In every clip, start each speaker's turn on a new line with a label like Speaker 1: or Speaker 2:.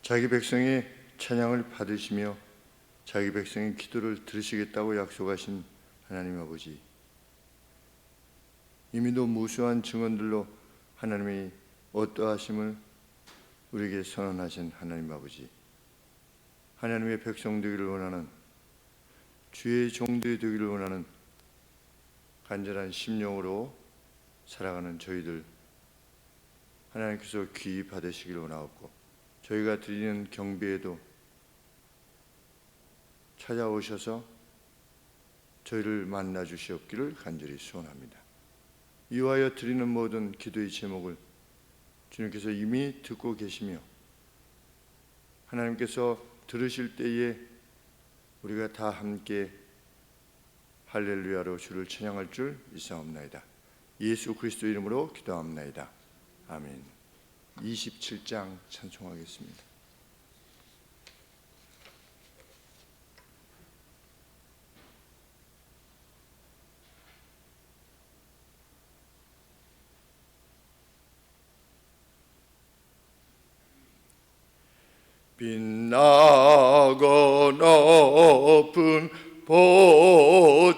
Speaker 1: 자기 백성의 찬양을 받으시며 자기 백성의 기도를 들으시겠다고 약속하신 하나님 아버지, 이미도 무수한 증언들로 하나님의 어떠하심을 우리에게 선언하신 하나님 아버지, 하나님의 백성 되기를 원하는, 주의 종들이 되기를 원하는 간절한 심령으로 살아가는 저희들 하나님께서 귀히 받으시기를 원하옵고, 저희가 드리는 경배에도 찾아오셔서 저희를 만나 주시옵기를 간절히 소원합니다. 이와여 드리는 모든 기도의 제목을 주님께서 이미 듣고 계시며 하나님께서 들으실 때에 우리가 다 함께 할렐루야로 주를 찬양할 줄 믿사옵나이다. 예수 그리스도 이름으로 기도합나이다. 아멘. 27장 찬송하겠습니다. 빛나고 높은 보좌와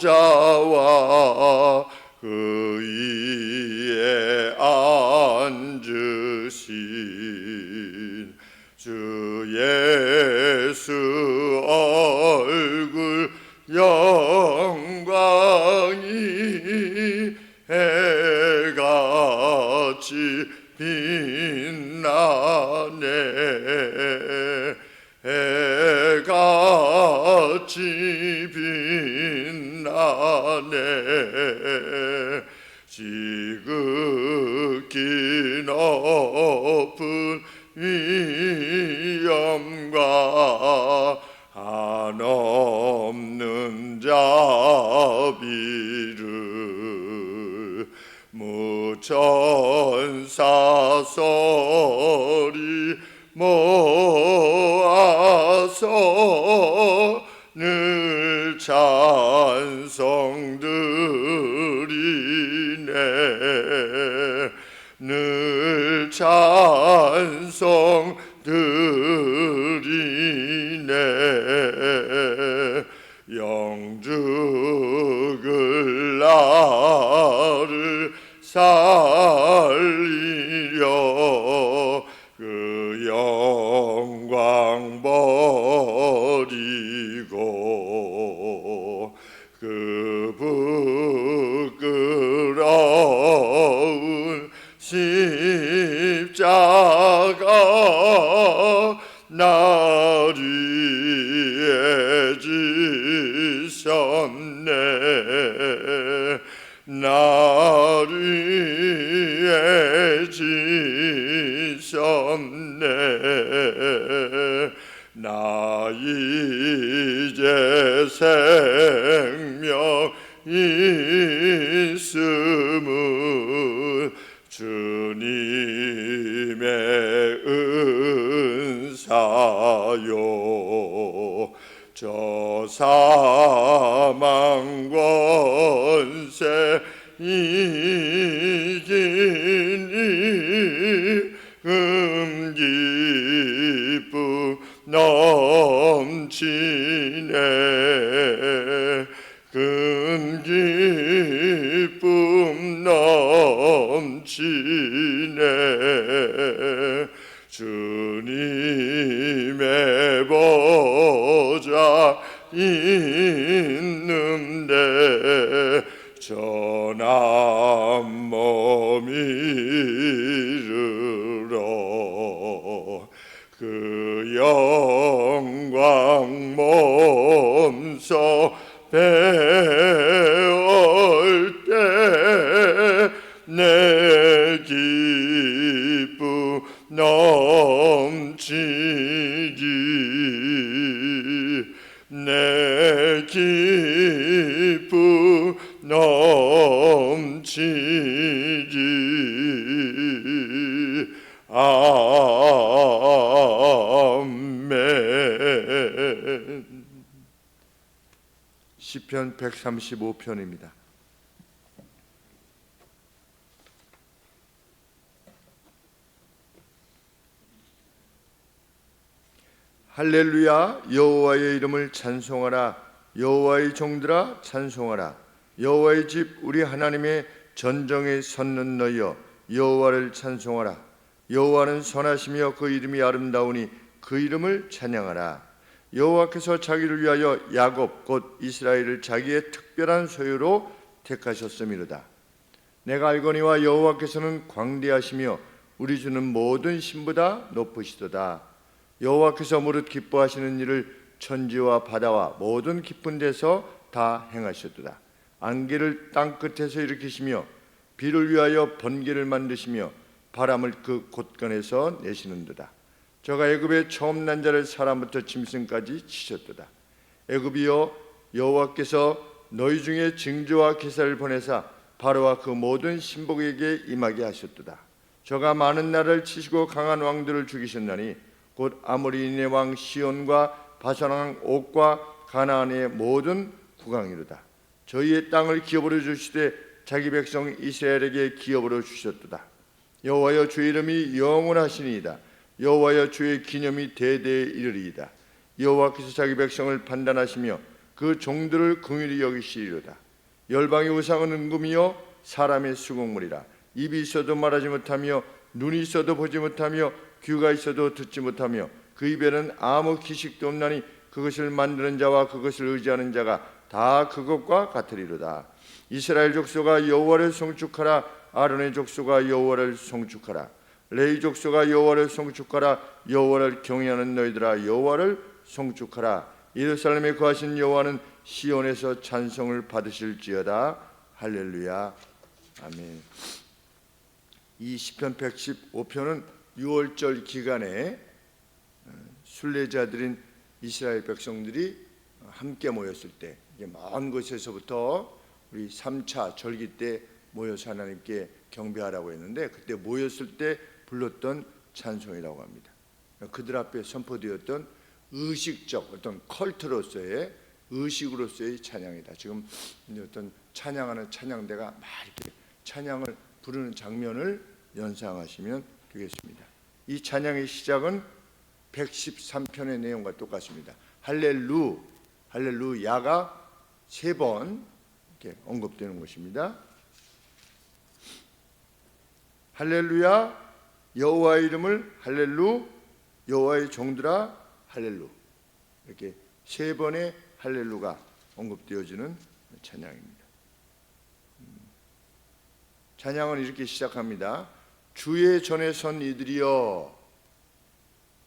Speaker 1: 그 위에 앉으신 주 예수 얼굴 영광이 해같이 빛나네. 해같이 빛나네. 지극히 높은 위엄과 한없는 자비를 무천사 소리 모아서 늘 찬송드리네. 늘 찬송드리네. 영죽을 나를 살리려 그 영광 버리고 그 부끄러운 십자가 날 위해 지셨네. 날 위해 지셨네. 나 이제 생명 있음은 주님의 은사요. 저 사망 권세 이기니 기쁨 넘치네. 기쁨 넘치네. 주님의 보좌 있는데 전한 몸 이르러 그 영광 몸소 배울 때 내 기쁨 넘치리. 내 기쁨 넘치리. 아멘. 시편 135편입니다. 할렐루야. 여호와의 이름을 찬송하라. 여호와의 종들아 찬송하라. 여호와의 집 우리 하나님의 전정에 섰는 너희여 여호와를 찬송하라. 여호와는 선하시며 그 이름이 아름다우니 그 이름을 찬양하라. 여호와께서 자기를 위하여 야곱 곧 이스라엘을 자기의 특별한 소유로 택하셨음이로다. 내가 알거니와 여호와께서는 광대하시며 우리 주는 모든 신보다 높으시도다. 여호와께서 무릇 기뻐하시는 일을 천지와 바다와 모든 깊은 데서 다 행하셨도다. 안개를 땅 끝에서 일으키시며 비를 위하여 번개를 만드시며 바람을 그 곳간에서 내시는도다. 저가 애굽의 처음 난 자를 사람부터 짐승까지 치셨도다. 애굽이여 여호와께서 너희 중에 징조와 기사를 보내사 바로와 그 모든 신복에게 임하게 하셨도다. 저가 많은 나라를 치시고 강한 왕들을 죽이셨나니 곧 아모리인의 왕 시온과 바산 왕 옥과 가나안의 모든 국왕이로다. 저희의 땅을 기업으로 주시되 자기 백성 이스라엘에게 기업으로 주셨도다. 여호와여 주의 이름이 영원하시니이다. 여호와여 주의 기념이 대대에 이르리이다. 여호와께서 자기 백성을 판단하시며 그 종들을 긍휼히 여기시리로다. 열방의 우상은 은금이요 사람의 수공물이라. 입이 있어도 말하지 못하며 눈이 있어도 보지 못하며 귀가 있어도 듣지 못하며 그 입에는 아무 기식도 없나니 그것을 만드는 자와 그것을 의지하는 자가 다 그것과 같으리로다. 이스라엘 족속아 여호와를 송축하라. 아론의 족속아 여호와를 송축하라. 레위 족속아 여호와를 송축하라. 여호와를 경외하는 너희들아 여호와를 송축하라. 예루살렘에 거하신 여호와는 시온에서 찬송을 받으실지어다. 할렐루야. 아멘. 이 시편 115편은 6월절 기간에 순례자들인 이스라엘 백성들이 함께 모였을 때 먼 곳에서부터 우리 3차 절기 때 모여서 하나님께 경배하라고 했는데 그때 모였을 때 불렀던 찬송이라고 합니다. 그들 앞에 선포되었던 의식적 어떤 컬트로서의 의식으로서의 찬양이다. 지금 어떤 찬양하는 찬양대가 막 이렇게 찬양을 부르는 장면을 연상하시면 되겠습니다. 이 찬양의 시작은 113편의 내용과 똑같습니다. 할렐루야가 3번 이렇게 언급되는 것입니다. 할렐루야 여호와의 이름을 할렐루 여호와의 종들아 할렐루 이렇게 3번의 할렐루가 언급되어지는 찬양입니다. 찬양은 이렇게 시작합니다. 주의 전에 선 이들이여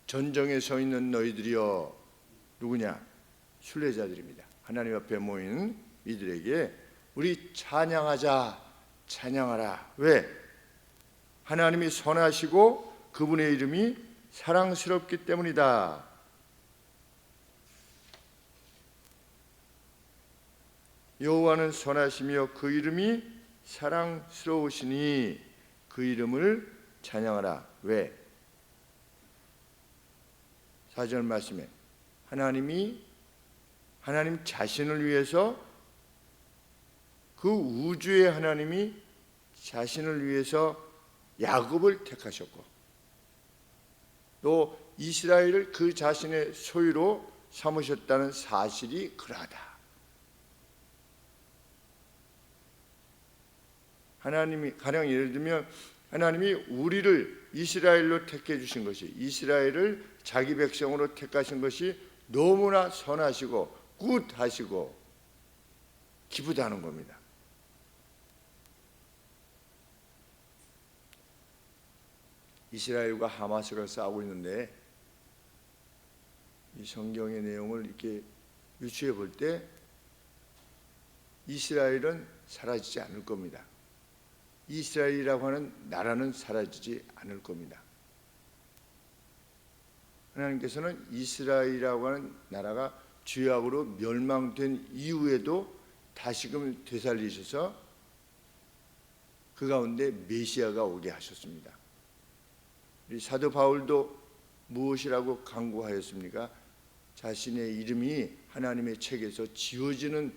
Speaker 1: 전정에 서 있는 너희들이여 누구냐? 순례자들입니다. 하나님 앞에 모인 이들에게 우리 찬양하자 찬양하라. 왜? 하나님이 선하시고 그분의 이름이 사랑스럽기 때문이다. 여호와는 선하시며 그 이름이 사랑스러우시니 그 이름을 찬양하라. 왜? 4절 말씀에 하나님 자신을 위해서 그 우주의 하나님이 자신을 위해서 야곱을 택하셨고 또 이스라엘을 그 자신의 소유로 삼으셨다는 사실이 그러하다. 하나님이 가령 예를 들면 하나님이 우리를 이스라엘로 택해 주신 것이 이스라엘을 자기 백성으로 택하신 것이 너무나 선하시고 굿하시고 기쁘다는 겁니다. 이스라엘과 하마스가 싸우고 있는데 이 성경의 내용을 이렇게 유추해 볼 때 이스라엘은 사라지지 않을 겁니다. 이스라엘이라고 하는 나라는 사라지지 않을 겁니다. 하나님께서는 이스라엘이라고 하는 나라가 죄악으로 멸망된 이후에도 다시금 되살리셔서 그 가운데 메시아가 오게 하셨습니다. 사도 바울도 무엇이라고 간구하였습니까? 자신의 이름이 하나님의 책에서 지워지는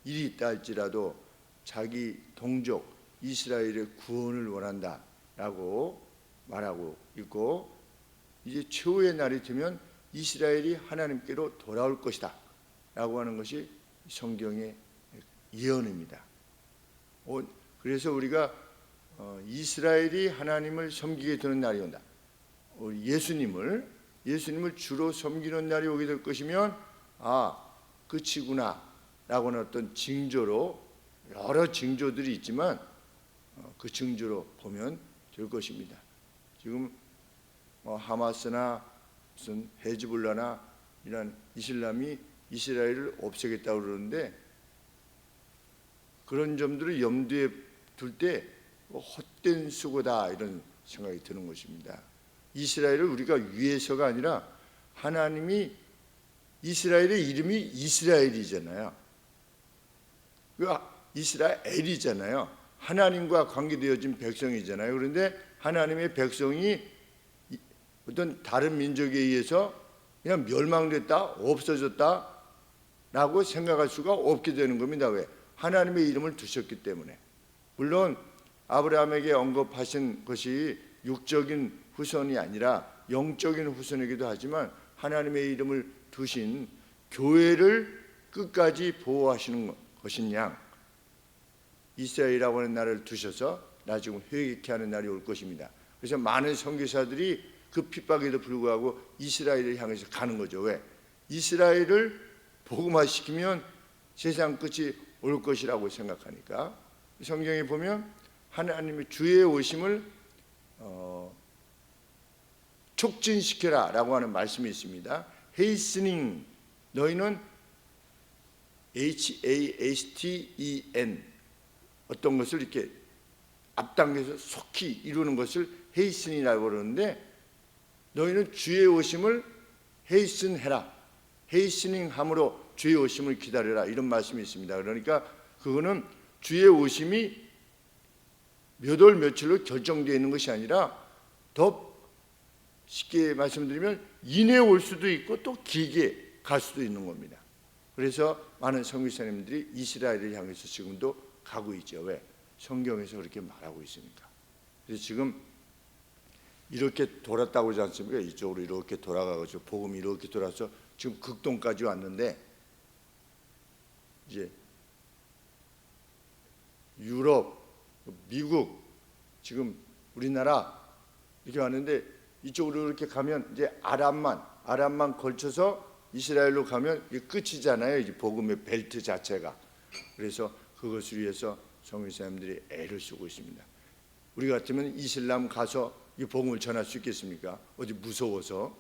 Speaker 1: 일이 있다 할지라도 자기 동족 이스라엘의 구원을 원한다라고 말하고 있고 이제 최후의 날이 되면 이스라엘이 하나님께로 돌아올 것이다 라고 하는 것이 성경의 예언입니다. 그래서 우리가 이스라엘이 하나님을 섬기게 되는 날이 온다. 예수님을 주로 섬기는 날이 오게 될 것이면 끝이구나 라고 하는 어떤 징조로, 여러 징조들이 있지만 그 징조로 보면 될 것입니다. 지금 하마스나 무슨 헤즈볼라나 이런 이슬람이 이스라엘을 없애겠다고 그러는데, 그런 점들을 염두에 둘 때 헛된 수고다 이런 생각이 드는 것입니다. 이스라엘을 우리가 위해서가 아니라, 하나님이 이스라엘의 이름이 이스라엘이잖아요. 이스라엘이잖아요. 하나님과 관계되어진 백성이잖아요. 그런데 하나님의 백성이 어떤 다른 민족에 의해서 그냥 멸망됐다, 없어졌다 라고 생각할 수가 없게 되는 겁니다. 왜? 하나님의 이름을 두셨기 때문에. 물론 아브라함에게 언급하신 것이 육적인 후손이 아니라 영적인 후손이기도 하지만, 하나님의 이름을 두신 교회를 끝까지 보호하시는 것인 양, 이스라엘이라고 하는 나라를 두셔서 나중에 회개케 하는 날이 올 것입니다. 그래서 많은 선교사들이 그 핍박에도 불구하고 이스라엘을 향해서 가는 거죠. 왜? 이스라엘을 복음화시키면 세상 끝이 올 것이라고 생각하니까. 성경에 보면 하나님의 주의 오심을 촉진시켜라 라고 하는 말씀이 있습니다. hastening, 너희는 hasten, 어떤 것을 이렇게 앞당겨서 속히 이루는 것을 hasten이라고 그러는데, 너희는 주의 오심을 hasten해라, hastening 함으로 주의 오심을 기다려라, 이런 말씀이 있습니다. 그러니까 그거는 주의 오심이 몇 월 며칠로 결정되어 있는 것이 아니라, 더 쉽게 말씀드리면 이내 올 수도 있고 또 길게 갈 수도 있는 겁니다. 그래서 많은 선교사님들이 이스라엘을 향해서 지금도 가고 있죠. 왜? 성경에서 그렇게 말하고 있으니까. 그래서 지금 이렇게 돌았다고 하지 않습니까? 이쪽으로 이렇게 돌아가가지고 복음이 이렇게 돌아서 지금 극동까지 왔는데, 이제 유럽, 미국, 지금 우리나라 이렇게 왔는데, 이쪽으로 이렇게 가면 이제 아랍만 걸쳐서 이스라엘로 가면 이게 끝이잖아요. 이제 복음의 벨트 자체가. 그래서 그것을 위해서 선교사님들이 애를 쓰고 있습니다. 우리 같으면 이슬람 가서 이 복음을 전할 수 있겠습니까? 어디 무서워서.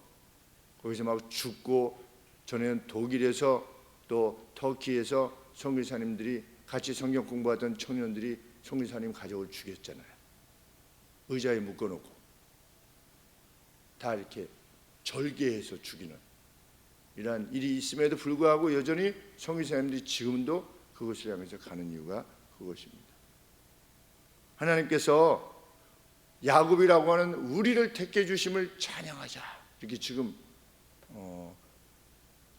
Speaker 1: 거기서 막 죽고, 전에는 독일에서 또 터키에서 선교사님들이 같이 성경 공부하던 청년들이 선교사님 가족을 죽였잖아요. 의자에 묶어놓고 다 이렇게 절개해서 죽이는 이러한 일이 있음에도 불구하고 여전히 선교사님들이 지금도 그것을 향해서 가는 이유가 그것입니다. 하나님께서 야곱이라고 하는 우리를 택해 주심을 찬양하자, 이렇게 지금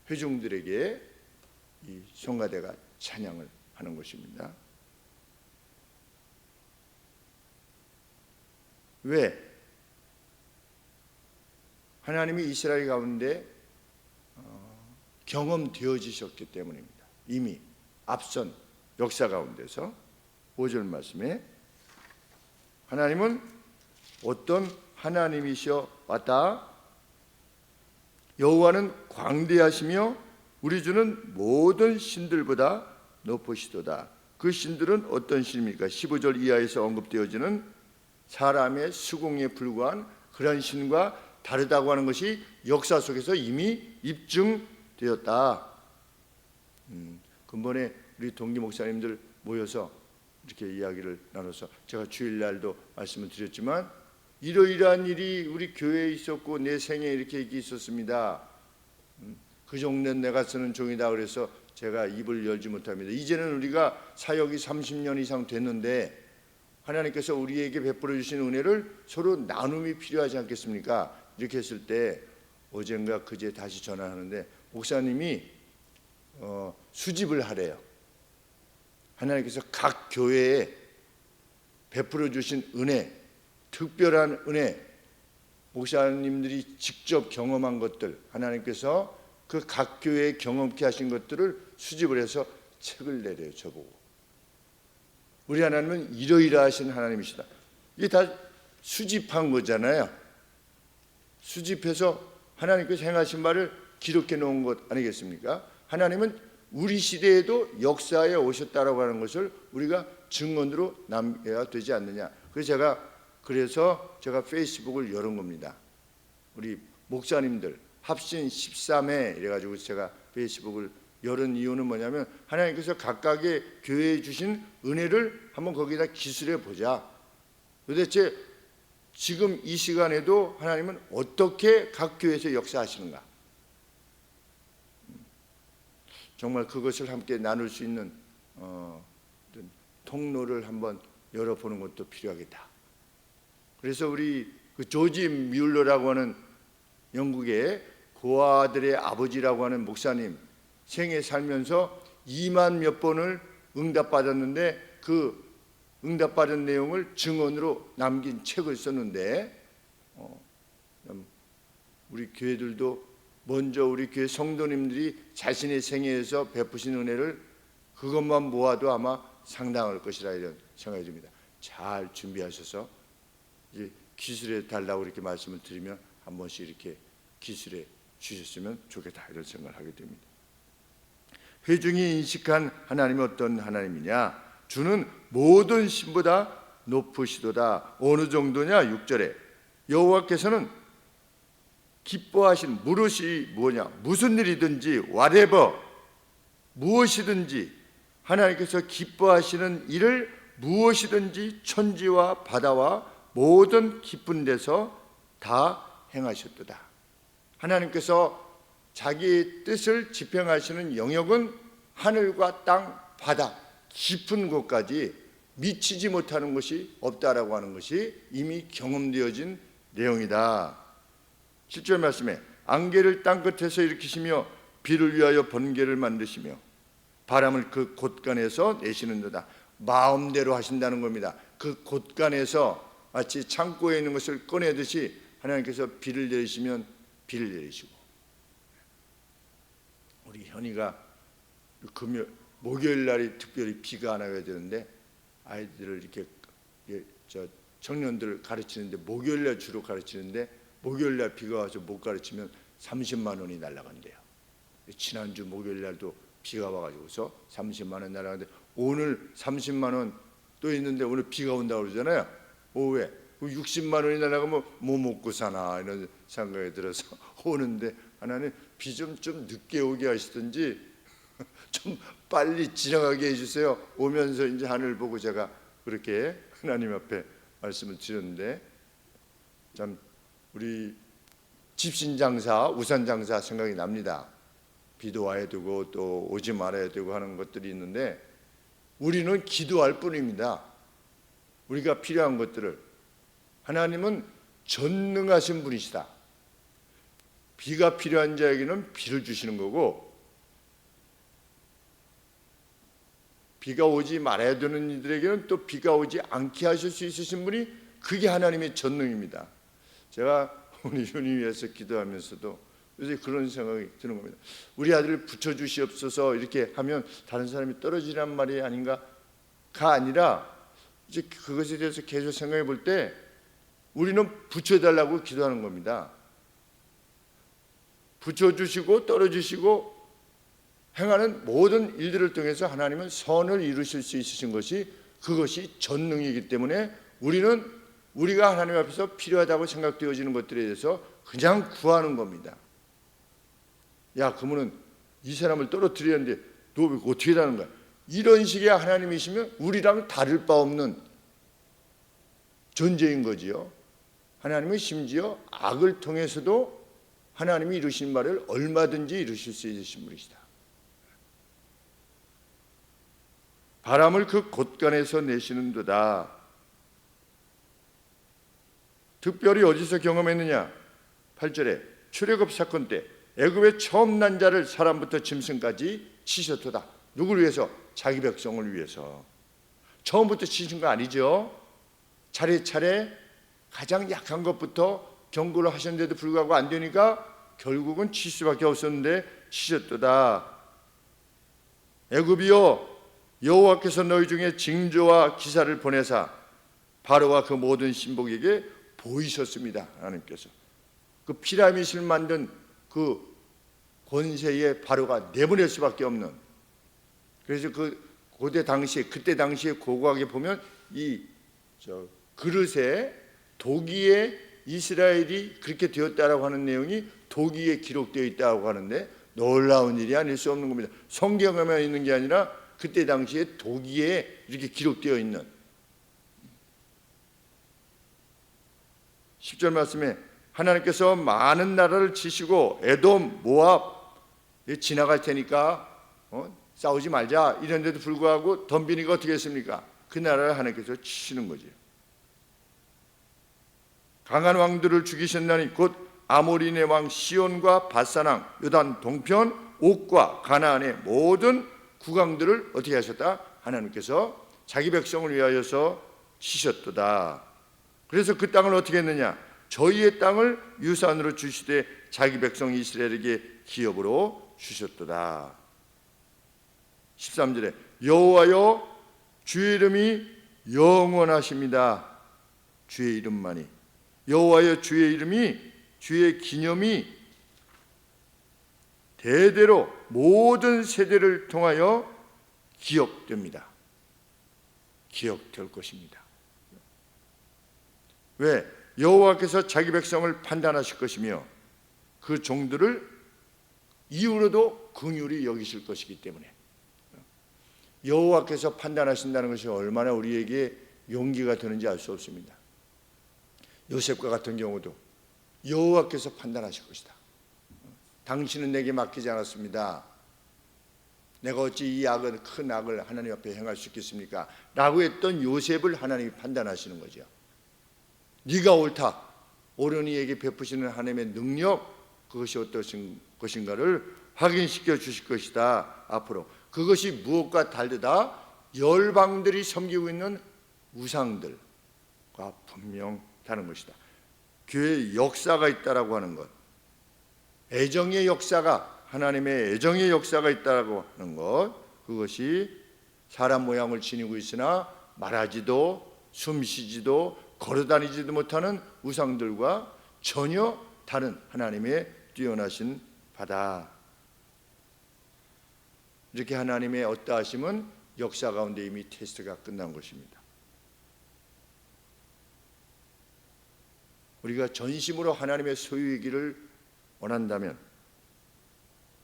Speaker 1: 회중들에게 이 성가대가 찬양을 하는 것입니다. 왜? 하나님이 이스라엘 가운데 경험되어지셨기 때문입니다. 이미 앞선 역사 가운데서 5절 말씀에 하나님은 어떤 하나님이셔 왔다. 여호와는 광대하시며 우리 주는 모든 신들보다 높으시도다. 그 신들은 어떤 신입니까? 15절 이하에서 언급되어지는 사람의 수공에 불과한 그런 신과 다르다고 하는 것이 역사 속에서 이미 입증되었다. 근본에 우리 동기 목사님들 모여서 이렇게 이야기를 나눠서 제가 주일날도 말씀을 드렸지만, 이러이러한 일이 우리 교회에 있었고 내 생에 이렇게 있었습니다. 그 종류는 내가 쓰는 종이다. 그래서 제가 입을 열지 못합니다. 이제는 우리가 사역이 30년 이상 됐는데 하나님께서 우리에게 베풀어 주신 은혜를 서로 나눔이 필요하지 않겠습니까? 이렇게 했을 때 어젠가 그제 다시 전화하는데 목사님이 수집을 하래요. 하나님께서 각 교회에 베풀어 주신 은혜, 특별한 은혜, 목사님들이 직접 경험한 것들, 하나님께서 그 각 교회에 경험케 하신 것들을 수집을 해서 책을 내려요. 저보고 우리 하나님은 이러이러하신 하나님이시다. 이게 다 수집한 거잖아요. 수집해서 하나님께서 행하신 말을 기록해 놓은 것 아니겠습니까? 하나님은 우리 시대에도 역사에 오셨다라고 하는 것을 우리가 증언으로 남겨야 되지 않느냐. 그래서 제가 페이스북을 열은 겁니다. 우리 목사님들 합신 13회 이래가지고 제가 페이스북을 열은 이유는 뭐냐면 하나님께서 각각의 교회에 주신 은혜를 한번 거기다 기술해 보자. 도대체 지금 이 시간에도 하나님은 어떻게 각 교회에서 역사하시는가? 정말 그것을 함께 나눌 수 있는 통로를 한번 열어보는 것도 필요하겠다. 그래서 우리 그 조지 뮬러라고 하는 영국의 고아들의 아버지라고 하는 목사님 생애 살면서 2만 몇 번을 응답받았는데 그 응답받은 내용을 증언으로 남긴 책을 썼는데 우리 교회들도 먼저 우리 교회 성도님들이 자신의 생애에서 베푸신 은혜를 그것만 모아도 아마 상당할 것이라 이런 생각이 듭니다. 잘 준비하셔서 이제 기술해 달라고 이렇게 말씀을 드리면 한 번씩 이렇게 기술해 주셨으면 좋겠다 이런 생각을 하게 됩니다. 회중이 인식한 하나님이 어떤 하나님이냐? 주는 모든 신보다 높으시도다. 어느 정도냐? 6절에 여호와께서는 기뻐하신 무릇이 뭐냐? 무슨 일이든지 whatever 무엇이든지 하나님께서 기뻐하시는 일을 무엇이든지 천지와 바다와 모든 깊은 데서 다 행하셨도다. 하나님께서 자기의 뜻을 집행하시는 영역은 하늘과 땅, 바다 깊은 곳까지 미치지 못하는 것이 없다라고 하는 것이 이미 경험되어진 내용이다. 7절 말씀에 안개를 땅끝에서 일으키시며 비를 위하여 번개를 만드시며 바람을 그 곳간에서 내시는도다. 마음대로 하신다는 겁니다. 그 곳간에서 마치 창고에 있는 것을 꺼내듯이 하나님께서 비를 내리시면 비를 내리시고, 우리 현이가 목요일 날이 특별히 비가 안 와야 되는데 아이들을 이렇게 청년들을 가르치는데 목요일 날 주로 가르치는데 목요일 날 비가 와서 못 가르치면 30만 원이 날아간대요. 지난주 목요일 날도 비가 와가지고서 30만 원 날아가는데 오늘 30만 원 또 있는데 오늘 비가 온다고 그러잖아요. 오후에 60만 원이 날아가면 뭐 먹고 사나 이런 생각이 들어서 오는데 하나님 비 좀 늦게 오게 하시든지 좀 빨리 지나가게 해주세요. 오면서 이제 하늘 보고 제가 그렇게 하나님 앞에 말씀을 드렸는데 참 우리 집신장사, 우산장사 생각이 납니다. 비도 와야 되고 또 오지 말아야 되고 하는 것들이 있는데 우리는 기도할 뿐입니다. 우리가 필요한 것들을. 하나님은 전능하신 분이시다. 비가 필요한 자에게는 비를 주시는 거고 비가 오지 말아야 되는 이들에게는 또 비가 오지 않게 하실 수 있으신 분이 그게 하나님의 전능입니다. 제가 우리 윤희 위해서 기도하면서도 요새 그런 생각이 드는 겁니다. 우리 아들을 붙여주시옵소서 이렇게 하면 다른 사람이 떨어지란 말이 아닌가가 아니라 이제 그것에 대해서 계속 생각해 볼 때 우리는 붙여달라고 기도하는 겁니다. 붙여주시고 떨어주시고 행하는 모든 일들을 통해서 하나님은 선을 이루실 수 있으신 것이 그것이 전능이기 때문에 우리는 우리가 하나님 앞에서 필요하다고 생각되어지는 것들에 대해서 그냥 구하는 겁니다. 야, 그러면은 이 사람을 떨어뜨리는데 너 어떻게 하는 거야? 이런 식의 하나님이시면 우리랑 다를 바 없는 존재인 거지요. 하나님은 심지어 악을 통해서도 하나님이 이루신 말을 얼마든지 이루실 수 있으신 분이시다. 바람을 그 곳간에서 내시는도다. 특별히 어디서 경험했느냐? 8절에 출애굽 사건 때 애굽의 처음 난 자를 사람부터 짐승까지 치셨도다. 누구를 위해서? 자기 백성을 위해서. 처음부터 치신 거 아니죠. 차례차례 가장 약한 것부터 경고를 하셨는데도 불구하고 안 되니까 결국은 칠 수밖에 없었는데 치셨도다. 애굽이여, 여호와께서 너희 중에 징조와 기사를 보내사 바로와 그 모든 신복에게 보이셨습니다. 하나님께서 그 피라밋을 만든 그 권세에 바로가 내보낼 수밖에 없는, 그래서 그때 당시에 고고하게 보면 이 그릇에 도기에 이스라엘이 그렇게 되었다라고 하는 내용이 도기에 기록되어 있다고 하는데 놀라운 일이 아닐 수 없는 겁니다. 성경에만 있는 게 아니라 그때 당시에 도기에 이렇게 기록되어 있는 10절 말씀에 하나님께서 많은 나라를 치시고 에돔, 모압 지나갈 테니까 싸우지 말자 이런데도 불구하고 덤비니까 어떻게 했습니까? 그 나라를 하나님께서 치시는 거죠. 강한 왕들을 죽이셨나니 곧 아모리네 왕 시온과 바산 왕 요단 동편 옥과 가나안의 모든 국왕들을 어떻게 하셨다? 하나님께서 자기 백성을 위하여서 치셨도다. 그래서 그 땅을 어떻게 했느냐? 저희의 땅을 유산으로 주시되 자기 백성 이스라엘에게 기업으로 주셨도다. 13절에 여호와여 주의 이름이 영원하십니다. 주의 이름만이, 여호와여 주의 이름이, 주의 기념이 대대로 모든 세대를 통하여 기억됩니다. 기억될 것입니다. 왜? 여호와께서 자기 백성을 판단하실 것이며 그 종들을 이후로도 긍휼히 여기실 것이기 때문에 여호와께서 판단하신다는 것이 얼마나 우리에게 용기가 되는지 알 수 없습니다. 요셉과 같은 경우도 여호와께서 판단하실 것이다. 당신은 내게 맡기지 않았습니다. 내가 어찌 이 악을, 큰 악을 하나님 앞에 행할 수 있겠습니까? 라고 했던 요셉을 하나님이 판단하시는 거죠. 네가 옳다. 옳은 이에게 베푸시는 하나님의 능력, 그것이 어떠신 것인가를 확인시켜 주실 것이다. 앞으로 그것이 무엇과 다르다? 열방들이 섬기고 있는 우상들과 분명 다른 것이다. 교회의 역사가 있다라고 하는 것, 애정의 역사가, 하나님의 애정의 역사가 있다라고 하는 것, 그것이 사람 모양을 지니고 있으나 말하지도 숨쉬지도 걸어다니지도 못하는 우상들과 전혀 다른 하나님의 뛰어나신 바다. 이렇게 하나님의 어떠하심은 역사 가운데 이미 테스트가 끝난 것입니다. 우리가 전심으로 하나님의 소유이기를 원한다면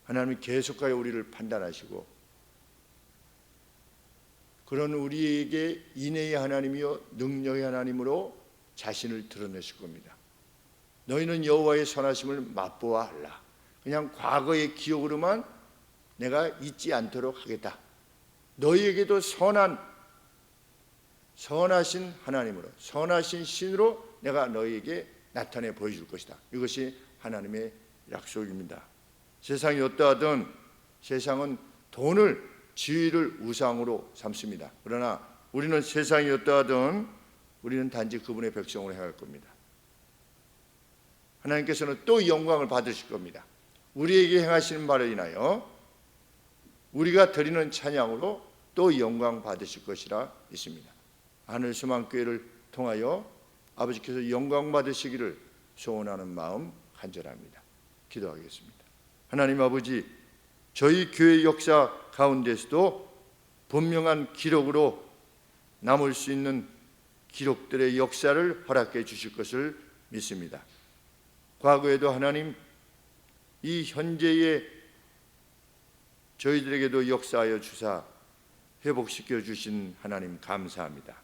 Speaker 1: 하나님이 계속하여 우리를 판단하시고 그런 우리에게 인애의 하나님이요 능력의 하나님으로 자신을 드러내실 겁니다. 너희는 여호와의 선하심을 맛보아 알라. 그냥 과거의 기억으로만 내가 잊지 않도록 하겠다. 너희에게도 선하신 하나님으로, 선하신 신으로 내가 너희에게 나타내 보여줄 것이다. 이것이 하나님의 약속입니다. 세상이 어떠하든 세상은 돈을, 지위를 우상으로 삼습니다. 그러나 우리는 세상이 어떠하든 우리는 단지 그분의 백성으로 행할 겁니다. 하나님께서는 또 영광을 받으실 겁니다. 우리에게 행하시는 바를 인하여 우리가 드리는 찬양으로 또 영광 받으실 것이라 있습니다. 하늘소망교회를 통하여 아버지께서 영광 받으시기를 소원하는 마음 간절합니다. 기도하겠습니다. 하나님 아버지, 저희 교회 역사 가운데서도 분명한 기록으로 남을 수 있는 기록들의 역사를 허락해 주실 것을 믿습니다. 과거에도 하나님, 이 현재의 저희들에게도 역사하여 주사 회복시켜 주신 하나님 감사합니다.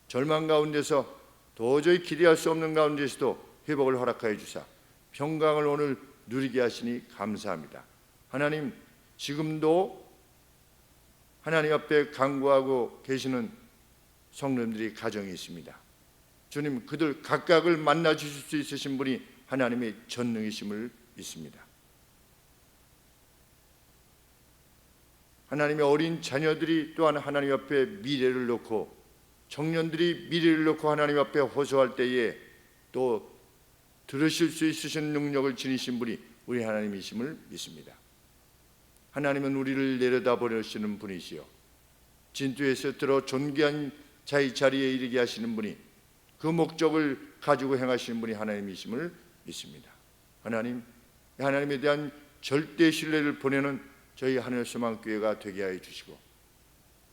Speaker 1: 절망 가운데서 도저히 기대할 수 없는 가운데서도 회복을 허락하여 주사 평강을 오늘 누리게 하시니 감사합니다. 하나님, 지금도 하나님 앞에 간구하고 계시는 성도님들이 가정이 있습니다. 주님, 그들 각각을 만나 주실 수 있으신 분이 하나님의 전능이심을 믿습니다. 하나님의 어린 자녀들이 또한 하나님 앞에 미래를 놓고, 청년들이 미래를 놓고 하나님 앞에 호소할 때에 또 들으실 수 있으신 능력을 지니신 분이 우리 하나님이심을 믿습니다. 하나님은 우리를 내려다보시는 분이시요 진토에서 들어 존귀한 자의 자리에 이르게 하시는 분이 그 목적을 가지고 행하시는 분이 하나님이심을 믿습니다. 하나님에 대한 절대 신뢰를 보내는 저희 하늘소망교회가 되게 하여 주시고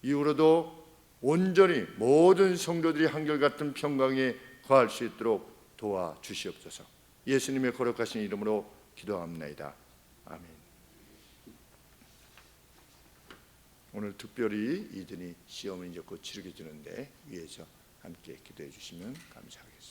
Speaker 1: 이후로도 온전히 모든 성도들이 한결같은 평강에 거할 수 있도록 도와주시옵소서. 예수님의 거룩하신 이름으로 기도합나이다. 아멘. 오늘 특별히 이든이 시험을 이제 곧 치르게 되는데 위에서 함께 기도해 주시면 감사하겠습니다.